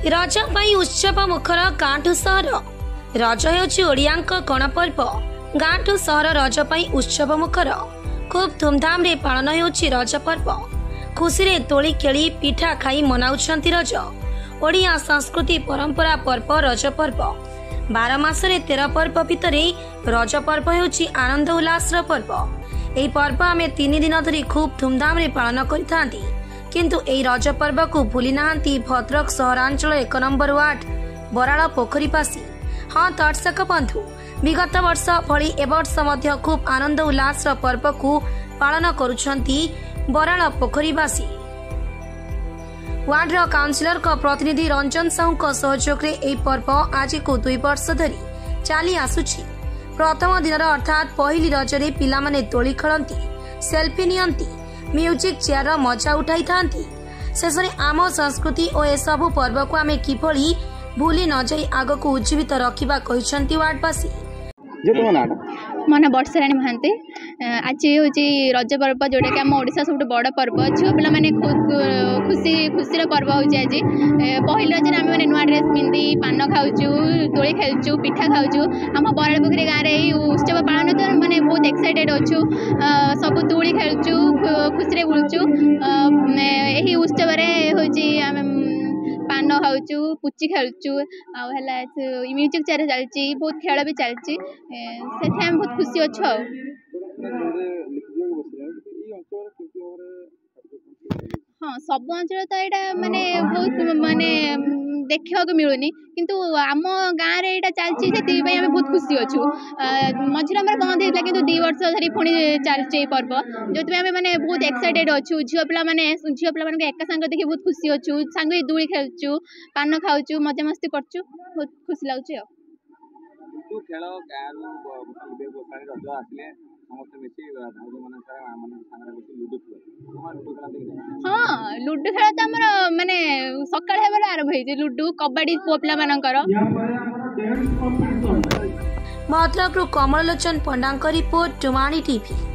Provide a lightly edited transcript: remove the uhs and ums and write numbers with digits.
रज पाई उत्सव मुखर गाँठू सहर रज हेउछि ओडियाक गणपर्व। गाँठू सहर रज पाई उत्सव मुखर खूब धूमधाम रे पालन हेउछि रज पर्व। खुशी रे तोली खेली पिठा खाई मनाउछंती रज। ओडिया संस्कृति परंपरा पर्व रज पर्व। 12 मासरे 13 पर्व भितरे रज पर्व हेउछि आनंद उल्लास पर्व। एही पर्व आमे 3 दिन धरी खूब धूमधाम रे पालन करिथांती। किंतु एही रज पर्व को भूली नाहांती भद्रक सहरांचल 1 नंबर वार्ड बराल पोखरीपासी। हाँ दर्शक बंधु, विगत वर्ष भली ए वर्ष मध्य खूब आनंद उल्लास पर्व को पालन करुछंती बराल पोखरीवासी। वार्ड काउंसिलर का प्रतिनिधि रंजन साहू का सहयोग रे एही पर्व आज को 2 वर्ष धरी चली आसुछि। प्रथम दिन अर्थात पहली रजरे पिला माने तोली खेलती, सेल्फी नियंती, म्यूजिक चेयर मजा उठाई थांती। शेषरे आम संस्कृति और ए सबु पर्व को आमे किभली भूली न जाई आग को उज्जीवित रखिबा कहिसंती वार्डवासी। मो ना वर्षाराणी महांती। आज हूँ रज पर्व जोटा कि आम ओडिशा सब बड़ पर्व। झील पिला माने खुशी खुशी पर्व हूँ। आज पहली रज आम मैंने नुआ ड्रेस पिंधि पान खाऊँ, दोली खेलु, पिठा खाऊँ। आम बराल पोखरी गाँव में उत्सव पालन तो मैंने बहुत एक्साइटेड अच्छु। सब दोली खेलु, खुशी बुलूँ। यही उत्सव हूँ पान खाऊँ, पुची खेलु, म्यूजिक चेयर चलती, बहुत खेल भी चलती। से बहुत खुशी अच्छु। हाँ सब अंचल तो यहाँ माने बहुत माने देखा मिलूनी, किंतु आम गाँव में यहाँ चलती से बहुत खुशी अच्छु। मझे आम बंद होता कि 2 वर्ष धरी पुणी चलती पर्व, जो आम मैंने बहुत एक्साइटेड अच्छु। झील पिला एका सांग देखिए बहुत खुशी अच्छु। सांग दूली खेलु, पान खाऊँ, मजा मस्ती करचु, बहुत खुशी लगुच। हाँ लुडु खेल तो आम माने सकाळ आरंभ हो लुडु कबाड़ी पुओ पिला मानकर। भद्रक कमल लोचन पंडा रिपोर्ट टुमाणी टीवी।